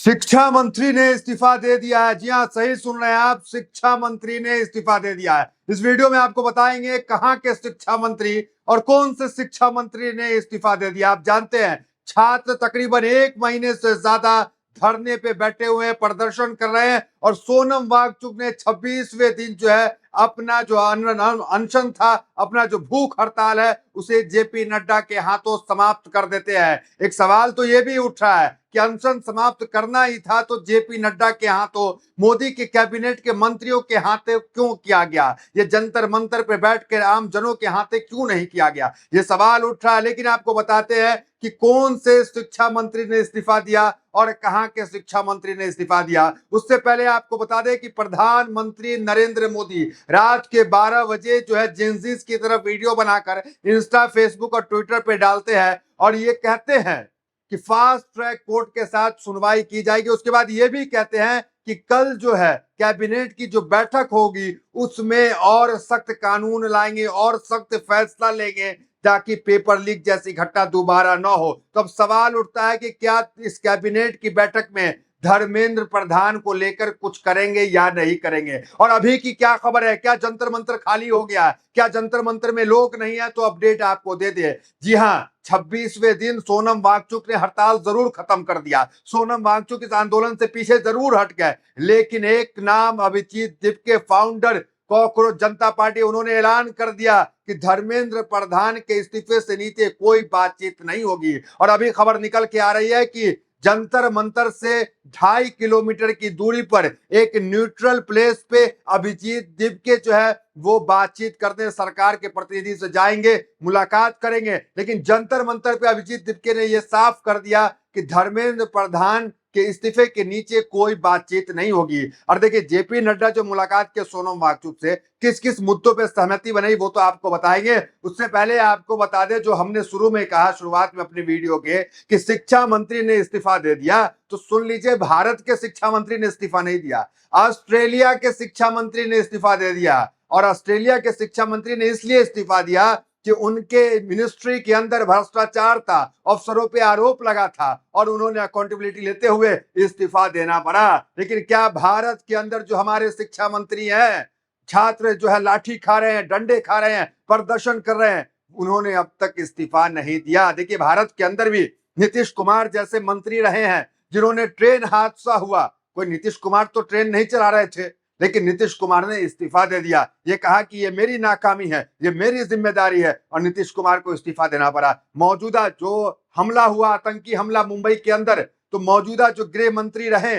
शिक्षा मंत्री ने इस्तीफा दे दिया है। जी हां, सही सुन रहे हैं आप, शिक्षा मंत्री ने इस्तीफा दे दिया है। इस वीडियो में आपको बताएंगे कहां के शिक्षा मंत्री और कौन से शिक्षा मंत्री ने इस्तीफा दे दिया। आप जानते हैं, छात्र तकरीबन 1 महीने से ज्यादा धरने पे बैठे हुए हैं, प्रदर्शन कर रहे हैं और सोनम वांगचुक ने 26वें दिन जो है अपना जो अनशन था, अपना जो भूख हड़ताल है, उसे जेपी नड्डा के हाथों समाप्त कर देते हैं। एक सवाल तो यह भी उठ रहा है कि अनशन समाप्त करना ही था तो जेपी नड्डा के हाथों, मोदी के कैबिनेट के मंत्रियों के हाथे क्यों किया गया? ये जंतर मंतर पे बैठकर आम जनों के हाथे क्यों नहीं किया गया? ये सवाल उठ रहा है। लेकिन आपको बताते हैं कि कौन से शिक्षा मंत्री ने इस्तीफा दिया और कहां के शिक्षा मंत्री ने इस्तीफा दिया। उससे पहले आपको बता दें कि प्रधानमंत्री नरेंद्र मोदी रात के 12 बजे जो है जेंजीज की तरफ वीडियो बनाकर इंस्टा, फेसबुक और ट्विटर पे डालते हैं और ये कहते हैं कि फास्ट ट्रैक कोर्ट के साथ सुनवाई की जाएगी। उसके बाद ये भी कहते हैं कि कल जो है कैबिनेट की जो बैठक होगी उसमें और सख्त कानून लाएंगे और सख्त फैसला लेंगे ताकि पेपर लीक जैसी घटना दोबारा न हो। तो अब सवाल उठता है कि क्या इस कैबिनेट की बैठक में धर्मेंद्र प्रधान को लेकर कुछ करेंगे या नहीं करेंगे? और अभी की क्या खबर है? क्या जंतर मंतर खाली हो गया? क्या जंतर मंतर में लोग नहीं है? तो अपडेट आपको दे दे। जी हां, 26वें दिन सोनम वांगचुक ने हड़ताल जरूर खत्म कर दिया। सोनम वांगचुक इस आंदोलन से पीछे जरूर हट गए, लेकिन एक नाम अभिजीत दीप के फाउंडर कॉकरोच जनता पार्टी, उन्होंने ऐलान कर दिया कि धर्मेंद्र प्रधान के इस्तीफे से नीचे कोई बातचीत नहीं होगी। और अभी खबर निकल के आ रही है कि जंतर मंतर से 2.5 किलोमीटर की दूरी पर एक न्यूट्रल प्लेस पे अभिजीत दिपके जो है वो बातचीत करने सरकार के प्रतिनिधि से जाएंगे, मुलाकात करेंगे। लेकिन जंतर मंतर पे अभिजीत दिपके ने यह साफ कर दिया कि धर्मेंद्र प्रधान के इस्तीफे के नीचे कोई बातचीत नहीं होगी। और देखिए, जेपी नड्डा जो मुलाकात के सोनम वांगचुक से किस किस मुद्दों पे सहमति बनाई वो तो आपको बताएंगे। उससे पहले आपको बता दें, जो हमने शुरू में कहा, शुरुआत में अपनी वीडियो के, कि शिक्षा मंत्री ने इस्तीफा दे दिया, तो सुन लीजिए, भारत के शिक्षा मंत्री ने इस्तीफा नहीं दिया, ऑस्ट्रेलिया के शिक्षा मंत्री ने इस्तीफा दे दिया। और ऑस्ट्रेलिया के शिक्षा मंत्री ने इसलिए इस्तीफा दिया कि उनके मिनिस्ट्री के अंदर भ्रष्टाचार था, अफसरों पे आरोप लगा था और उन्होंने अकाउंटेबिलिटी लेते हुए इस्तीफा देना पड़ा। लेकिन क्या भारत के अंदर जो हमारे शिक्षा मंत्री हैं, छात्र जो है लाठी खा रहे हैं, डंडे खा रहे हैं, प्रदर्शन कर रहे हैं, उन्होंने अब तक इस्तीफा नहीं दिया? देखिए, भारत के अंदर भी नीतीश कुमार जैसे मंत्री रहे हैं जिन्होंने, ट्रेन हादसा हुआ, कोई नीतीश कुमार तो ट्रेन नहीं चला रहे थे, लेकिन नीतीश कुमार ने इस्तीफा दे दिया। ये कहा कि ये मेरी नाकामी है, ये मेरी जिम्मेदारी है, और नीतीश कुमार को इस्तीफा देना पड़ा। मौजूदा जो हमला हुआ, आतंकी हमला मुंबई के अंदर, तो मौजूदा जो गृह मंत्री रहे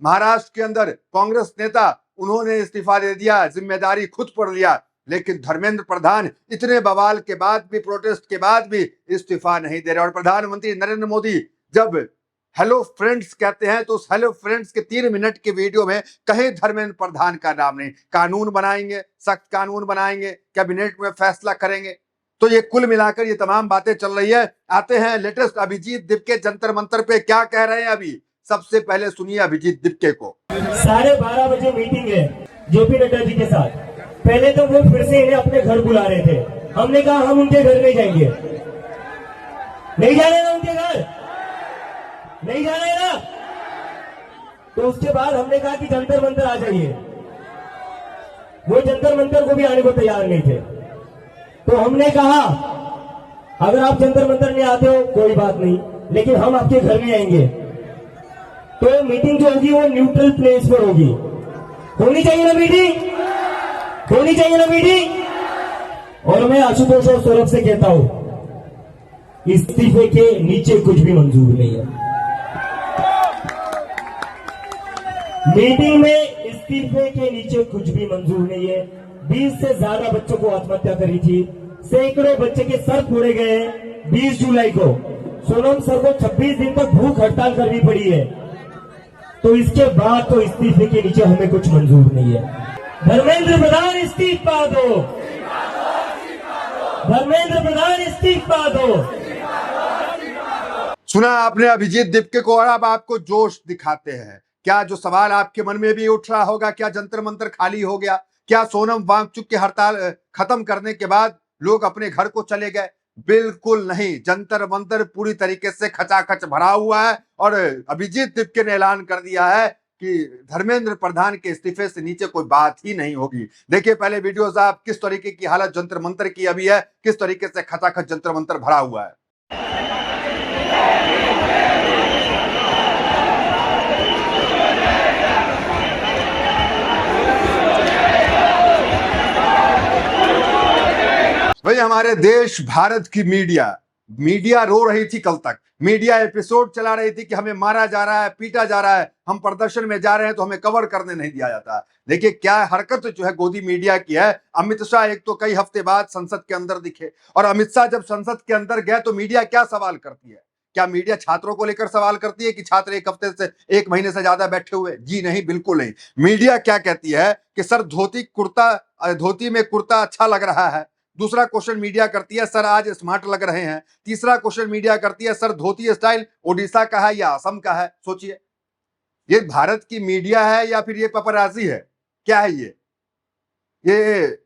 महाराष्ट्र के अंदर, कांग्रेस नेता, उन्होंने इस्तीफा दे दिया, जिम्मेदारी खुद पर लिया। लेकिन धर्मेंद्र प्रधान इतने बवाल के बाद भी, प्रोटेस्ट के बाद भी इस्तीफा नहीं दे रहे। और प्रधानमंत्री नरेंद्र मोदी जब हेलो फ्रेंड्स कहते हैं तो उस हेलो फ्रेंड्स के 3 मिनट के वीडियो में कहीं धर्मेंद्र प्रधान का नाम नहीं। कानून बनाएंगे, सख्त कानून बनाएंगे, कैबिनेट में फैसला करेंगे। तो ये कुल मिलाकर ये तमाम बातें चल रही है। आते हैं लेटेस्ट अभिजीत दिपके जंतर मंतर पे क्या कह रहे हैं। अभी सबसे पहले सुनिए अभिजीत दिपके को। 12:30 बजे मीटिंग है जेपी नड्डा जी के साथ। पहले तो वो फिर से इन्हें अपने घर बुला रहे थे। हमने कहा हम उनके घर नहीं जाएंगे, नहीं जाने ना उनके घर, नहीं जाने ना। तो उसके बाद हमने कहा कि जंतर मंतर आ जाइए। वो जंतर मंतर को भी आने को तैयार नहीं थे। तो हमने कहा अगर आप जंतर मंतर नहीं आते हो कोई बात नहीं, लेकिन हम आपके घर नहीं आएंगे। तो मीटिंग जो होगी वो न्यूट्रल प्लेस पर होगी। होनी चाहिए ना मीटिंग, होनी चाहिए ना मीटिंग। और मैं आशुतोष और सौरभ से कहता हूं, इस्तीफे के नीचे कुछ भी मंजूर नहीं है। मीटिंग में इस्तीफे के नीचे कुछ भी मंजूर नहीं है। 20 से ज्यादा बच्चों को आत्महत्या करी थी, सैकड़ों बच्चे के सर फोड़े गए। 20 जुलाई को सोनम सर को 26 दिन तक भूख हड़ताल करनी पड़ी है। तो इसके बाद तो इस्तीफे के नीचे हमें कुछ मंजूर नहीं है। धर्मेंद्र प्रधान इस्तीफा दो, धर्मेंद्र प्रधान इस्तीफा दो। सुना आपने अभिजीत दिपके को। और अब आपको जोश दिखाते हैं। क्या जो सवाल आपके मन में भी उठ रहा होगा, क्या जंतर मंतर खाली हो गया? क्या सोनम वांगचुक की हड़ताल खत्म करने के बाद लोग अपने घर को चले गए? बिल्कुल नहीं। जंतर मंतर पूरी तरीके से खचाखच भरा हुआ है और अभिजीत दीपके ने ऐलान कर दिया है कि धर्मेंद्र प्रधान के इस्तीफे से नीचे कोई बात ही नहीं होगी। देखिए पहले वीडियो साहब, किस तरीके की हालत जंतर मंतर की अभी है, किस तरीके से खचाखच जंतर मंतर भरा हुआ है। भाई हमारे देश भारत की मीडिया रो रही थी कल तक। मीडिया एपिसोड चला रही थी कि हमें मारा जा रहा है, पीटा जा रहा है, हम प्रदर्शन में जा रहे हैं तो हमें कवर करने नहीं दिया जाता। देखिए क्या हरकत जो है गोदी मीडिया की है। अमित शाह एक तो कई हफ्ते बाद संसद के अंदर दिखे और अमित शाह जब संसद के अंदर गए तो मीडिया क्या सवाल करती है? क्या मीडिया छात्रों को लेकर सवाल करती है कि छात्र एक महीने से ज्यादा बैठे हुए? जी नहीं, बिल्कुल नहीं। मीडिया क्या कहती है कि सर धोती में कुर्ता अच्छा लग रहा है। दूसरा क्वेश्चन मीडिया करती है सर आज स्मार्ट लग रहे हैं। तीसरा क्वेश्चन मीडिया करती है सर धोती स्टाइल ओडिशा का है या असम का है। सोचिए, ये भारत की मीडिया है या फिर ये पपराजी है? क्या है ये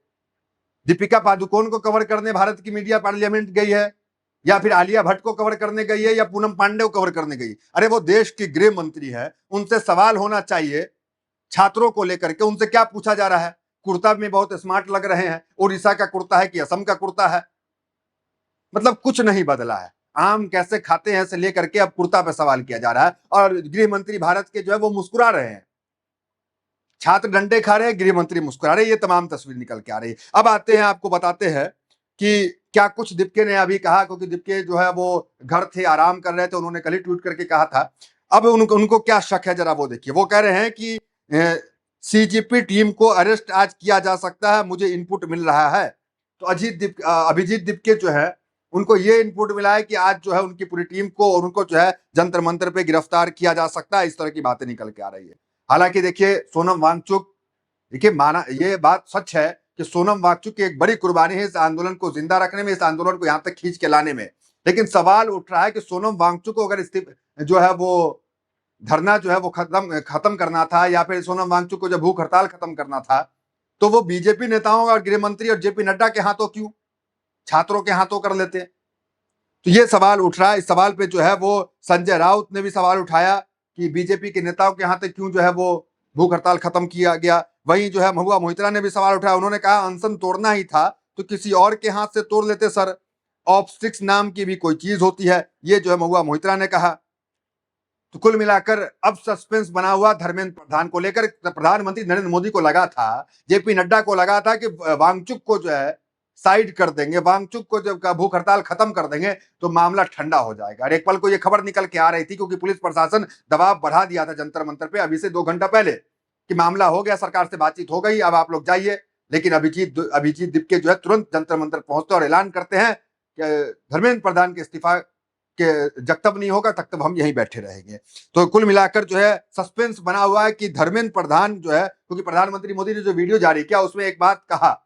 दीपिका पादुकोण को कवर करने भारत की मीडिया पार्लियामेंट गई है या फिर आलिया भट्ट को कवर करने गई है या पूनम पांडे को कवर करने गई? अरे वो देश की गृह मंत्री है, उनसे सवाल होना चाहिए छात्रों को लेकर के। उनसे क्या पूछा जा रहा है? कुर्ता में बहुत स्मार्ट लग रहे हैं, उड़ीसा का कुर्ता है कि असम का कुर्ता है? मतलब कुछ नहीं बदला है। आम कैसे खाते हैं से लेकर के अब कुर्ता पे सवाल किया जा रहा है और गृह मंत्री भारत के जो है वो मुस्कुरा रहे हैं। छात्र डंडे खा रहे हैं, गृह मंत्री मुस्कुरा रहे हैं। ये तमाम तस्वीर निकल के आ रही है। अब आते हैं, आपको बताते हैं कि क्या कुछ दीपके ने अभी कहा, क्योंकि दीपके जो है वो घर थे, आराम कर रहे थे। उन्होंने कल ही ट्वीट करके कहा था। अब उनको क्या शक है जरा वो देखिए। वो कह रहे हैं कि सीजीपी टीम को अरेस्ट आज किया जा सकता है, मुझे इनपुट मिल रहा है। तो अभिजीत दीपके जो है उनको ये इनपुट मिला है कि आज जो है उनकी पूरी टीम को और उनको जो है जंतर मंतर पे गिरफ्तार किया जा सकता है। इस तरह की बातें निकल के आ रही है। हालांकि देखिए सोनम वांगचुक, देखिए माना ये बात सच है कि सोनम वांगचुक की एक बड़ी कुर्बानी है इस आंदोलन को जिंदा रखने में, इस आंदोलन को यहां तक खींच के लाने में। लेकिन सवाल उठ रहा है कि सोनम वांगचुक को अगर जो है वो धरना जो है वो खत्म करना था या फिर सोनम वांगचुक को जब भूख हड़ताल खत्म करना था तो वो बीजेपी नेताओं और गृह मंत्री और जेपी नड्डा के हाथों क्यों, छात्रों के हाथों कर लेते? तो ये सवाल उठ रहा है। इस सवाल पे जो है वो संजय राउत ने भी सवाल उठाया कि बीजेपी के नेताओं के हाथ क्यों जो है वो भूख हड़ताल खत्म किया गया। वहीं जो है महुआ मोहित्रा ने भी सवाल उठाया। उन्होंने कहा अनशन तोड़ना ही था तो किसी और के हाथ से तोड़ लेते सर, ऑप्स्टिक्स नाम की भी कोई चीज होती है, ये जो है महुआ मोहित्रा ने कहा। तो कुल मिलाकर अब सस्पेंस बना हुआ धर्मेंद्र प्रधान को लेकर। प्रधानमंत्री नरेंद्र मोदी को लगा था, जेपी नड्डा को लगा था कि वांगचुक को जो है साइड कर देंगे, वांगचुक को जब भूख हड़ताल खत्म कर देंगे तो मामला ठंडा हो जाएगा। और एक पल को यह खबर निकल के आ रही थी क्योंकि पुलिस प्रशासन दबाव बढ़ा दिया था जंतर मंतर पे अभी से 2 घंटा पहले कि मामला हो गया, सरकार से बातचीत हो गई, अब आप लोग जाइए। लेकिन अभिजीत दीपके जो है तुरंत जंतर मंतर पहुंचते और ऐलान करते हैं कि धर्मेंद्र प्रधान के इस्तीफा कि जब तक नहीं होगा तब तक हम यहीं बैठे रहेंगे। तो कुल मिलाकर जो है सस्पेंस बना हुआ है कि धर्मेंद्र प्रधान जो है, क्योंकि प्रधानमंत्री मोदी ने जो वीडियो जारी किया उसमें एक बात कहा,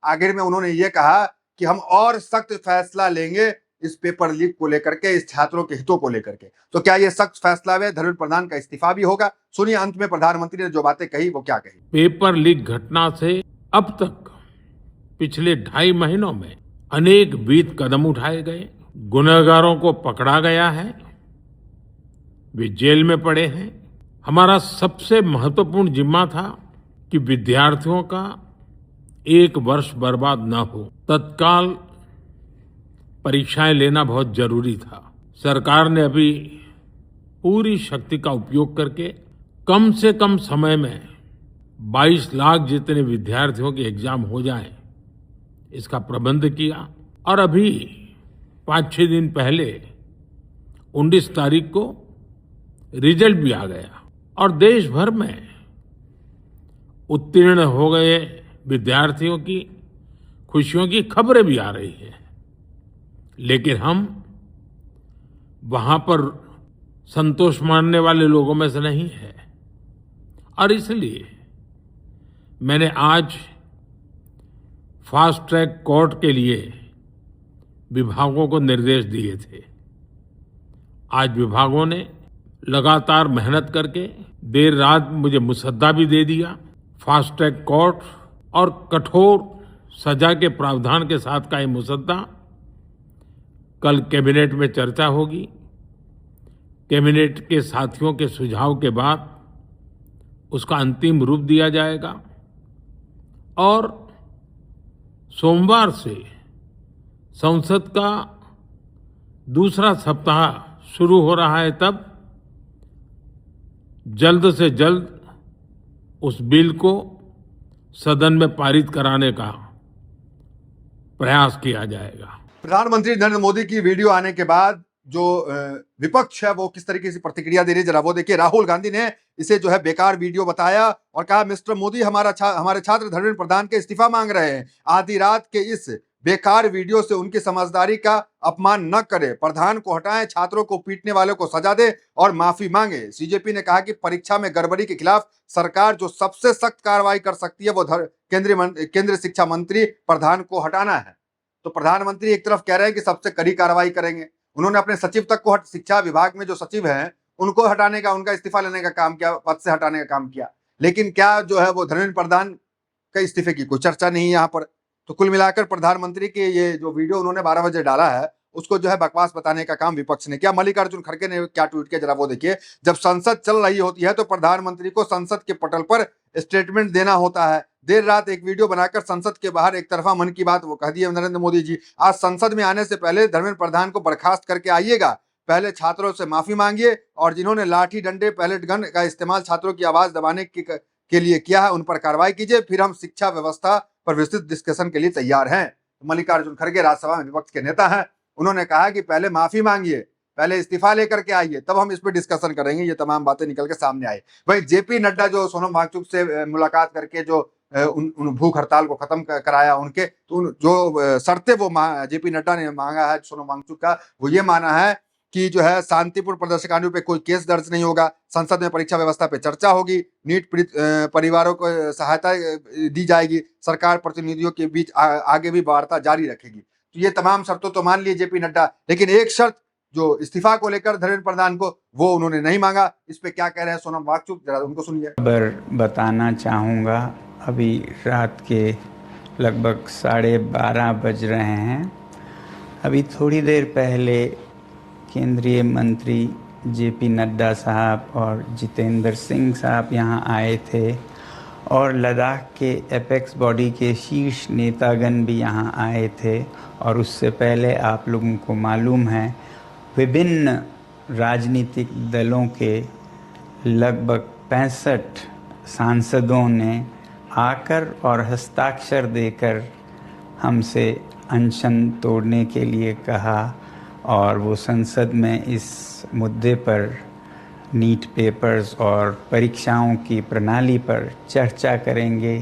आखिर में उन्होंने ये कहा कि हम और सख्त फैसला लेंगे इस पेपर लीक को लेकर के, इस छात्रों के हितों को लेकर के। तो क्या ये सख्त फैसला है, धर्मेंद्र प्रधान का इस्तीफा भी होगा? सुनिए अंत में प्रधानमंत्री ने जो बातें कही वो क्या कही। पेपर लीक घटना से अब तक पिछले 2.5 महीनों में अनेक विध कदम उठाए गए, गुनहगारों को पकड़ा गया है, वे जेल में पड़े हैं। हमारा सबसे महत्वपूर्ण जिम्मा था कि विद्यार्थियों का 1 वर्ष बर्बाद न हो। तत्काल परीक्षाएं लेना बहुत जरूरी था। सरकार ने अभी पूरी शक्ति का उपयोग करके कम से कम समय में 22 लाख जितने विद्यार्थियों के एग्जाम हो जाएं, इसका प्रबंध किया। और अभी 5-6 दिन पहले 19 तारीख को रिजल्ट भी आ गया और देश भर में उत्तीर्ण हो गए विद्यार्थियों की खुशियों की खबरें भी आ रही हैं। लेकिन हम वहां पर संतोष मानने वाले लोगों में से नहीं है और इसलिए मैंने आज फास्ट ट्रैक कोर्ट के लिए विभागों को निर्देश दिए थे। आज विभागों ने लगातार मेहनत करके देर रात मुझे मुसद्दा भी दे दिया। फास्ट ट्रैक कोर्ट और कठोर सजा के प्रावधान के साथ का ये मुसद्दा कल कैबिनेट में चर्चा होगी। कैबिनेट के साथियों के सुझाव के बाद उसका अंतिम रूप दिया जाएगा और सोमवार से संसद का दूसरा सप्ताह शुरू हो रहा है, तब जल्द से जल्द उस बिल को सदन में पारित कराने का प्रयास किया जाएगा। प्रधानमंत्री नरेंद्र मोदी की वीडियो आने के बाद जो विपक्ष है वो किस तरीके से प्रतिक्रिया दे रही है, जरा वो देखिए। राहुल गांधी ने इसे जो है बेकार वीडियो बताया और कहा, मिस्टर मोदी हमारे छात्र धर्मेंद्र प्रधान के इस्तीफा मांग रहे हैं। आधी रात के इस बेकार वीडियो से उनकी समझदारी का अपमान न करे। प्रधान को हटाएं, छात्रों को पीटने वालों को सजा दे और माफी मांगे। सीजेपी ने कहा कि परीक्षा में गड़बड़ी के खिलाफ सरकार जो सबसे सख्त कार्रवाई कर सकती है वो केंद्रीय शिक्षा मंत्री प्रधान को हटाना है। तो प्रधानमंत्री एक तरफ कह रहे हैं कि सबसे कड़ी कार्रवाई करेंगे। उन्होंने अपने सचिव तक को शिक्षा विभाग में जो सचिव हैं उनको हटाने का, उनका इस्तीफा लेने का काम किया, पद से हटाने का काम किया। लेकिन क्या जो है वो धर्मेंद्र प्रधान के इस्तीफे की कोई चर्चा नहीं है यहाँ पर। तो कुल मिलाकर प्रधानमंत्री के ये जो वीडियो उन्होंने 12 बजे डाला है उसको जो है बकवास बताने का काम विपक्ष ने किया। मल्लिकार्जुन खड़गे ने क्या ट्वीट किया, जरा वो देखिए। जब संसद चल रही होती है तो प्रधानमंत्री को संसद के पटल पर स्टेटमेंट देना होता है। देर रात एक वीडियो बनाकर संसद के बाहर एक तरफा मन की बात वो कह दी है नरेंद्र मोदी जी। आज संसद में आने से पहले धर्मेंद्र प्रधान को बर्खास्त करके आइएगा। पहले छात्रों से माफी मांगिए और जिन्होंने लाठी डंडे पैलेट गन का इस्तेमाल छात्रों की आवाज दबाने के लिए किया है उन पर कार्रवाई कीजिए। फिर हम शिक्षा व्यवस्था पर विस्तृत डिस्कशन के लिए तैयार हैं। मल्लिकार्जुन खड़गे राज्यसभा में विपक्ष के नेता हैं। उन्होंने कहा कि पहले माफी मांगिए, पहले इस्तीफा लेकर के आइए, तब हम इस पर डिस्कशन करेंगे। ये तमाम बातें निकल के सामने आई। भाई जेपी नड्डा जो सोनम वांगचुक से मुलाकात करके जो उन भूख हड़ताल को खत्म कराया, उनके तो जो शर्तें वो जेपी नड्डा ने मांगा है सोनम वांगचुक का, वो ये माना है कि जो है शांतिपूर्ण प्रदर्शनकारियों पे कोई केस दर्ज नहीं होगा, संसद में परीक्षा व्यवस्था पे चर्चा होगी, नीट परिवारों को सहायता दी जाएगी, सरकार प्रतिनिधियों के बीच आगे भी वार्ता जारी रखेगी। तो ये तमाम शर्तों तो मान लिए जेपी नड्डा, लेकिन एक शर्त जो इस्तीफा को लेकर धर्मेंद्र प्रधान को, वो उन्होंने नहीं मांगा। इस पे क्या कह रहे हैं सोनम वांगचुक, जरा उनको सुनिए। बताना चाहूँगा, अभी रात के लगभग 12:30 बज रहे हैं। अभी थोड़ी देर पहले केंद्रीय मंत्री जेपी नड्डा साहब और जितेंद्र सिंह साहब यहाँ आए थे और लद्दाख के एपेक्स बॉडी के शीर्ष नेतागण भी यहाँ आए थे। और उससे पहले आप लोगों को मालूम है विभिन्न राजनीतिक दलों के लगभग 65 सांसदों ने आकर और हस्ताक्षर देकर हमसे अनशन तोड़ने के लिए कहा और वो संसद में इस मुद्दे पर नीट पेपर्स और परीक्षाओं की प्रणाली पर चर्चा करेंगे,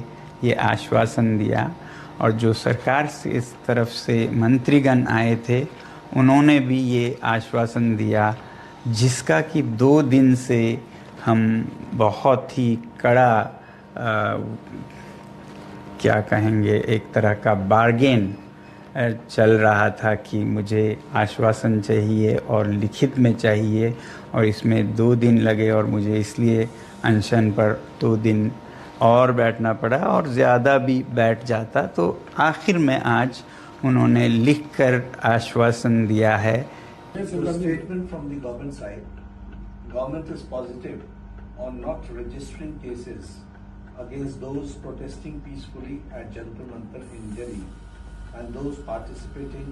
ये आश्वासन दिया। और जो सरकार से इस तरफ से मंत्रीगण आए थे उन्होंने भी ये आश्वासन दिया, जिसका कि 2 दिन से हम बहुत ही कड़ा क्या कहेंगे, एक तरह का बार्गेन चल रहा था कि मुझे आश्वासन चाहिए और लिखित में चाहिए, और इसमें 2 दिन लगे और मुझे इसलिए अनशन पर 2 दिन और बैठना पड़ा, और ज़्यादा भी बैठ जाता तो आखिर में आज उन्होंने लिखकर आश्वासन दिया है। Statement from the government side, government is positive on not registering cases against those protesting peacefully at Jantar Mantar in Delhi and those participating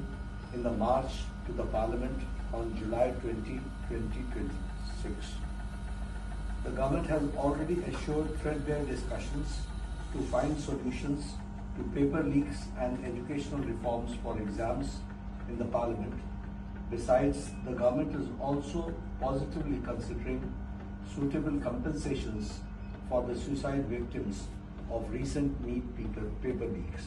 in the march to the parliament on July 20, 2026. The government has already assured threadbare discussions to find solutions to paper leaks and educational reforms for exams in the parliament. Besides, the government is also positively considering suitable compensations for the suicide victims of recent NEET paper leaks.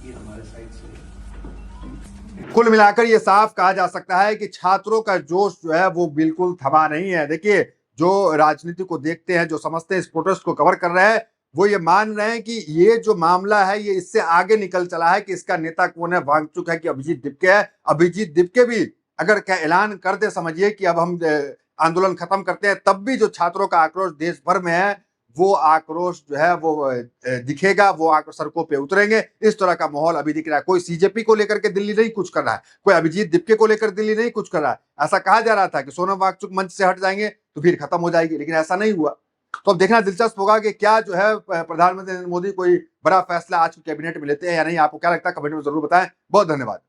ये हमारे side से कुल मिलाकर ये साफ कहा जा सकता है कि छात्रों का जोश जो है वो बिल्कुल थमा नहीं है। देखिए, जो राजनीति को देखते हैं, जो समझते हैं इस प्रोटेस्ट को कवर कर रहे हैं, वो ये मान रहे हैं कि ये जो मामला है ये इससे आगे निकल चला है कि इसका नेता कौन है, वांगचुक है कि अभिजीत दिपके है। अभिजीत दिपके भी अगर क्या ऐलान कर दे, समझिए कि अब हम आंदोलन खत्म करते हैं, तब भी जो छात्रों का आक्रोश देश भर में है वो आक्रोश जो है वो दिखेगा, वो सड़कों पे उतरेंगे। इस तरह का माहौल अभी दिख रहा है। कोई सीजेपी को लेकर के दिल्ली नहीं कुछ कर रहा है, कोई अभिजीत दीपके को लेकर दिल्ली नहीं कुछ कर रहा है। ऐसा कहा जा रहा था कि सोनम वांगचुक मंच से हट जाएंगे तो भीड़ खत्म हो जाएगी, लेकिन ऐसा नहीं हुआ। तो अब देखना दिलचस्प होगा कि क्या जो है प्रधानमंत्री नरेंद्र मोदी कोई बड़ा फैसला आज की कैबिनेट में लेते हैं या नहीं। आपको क्या लगता है, कमेंट में जरूर बताएं। बहुत धन्यवाद।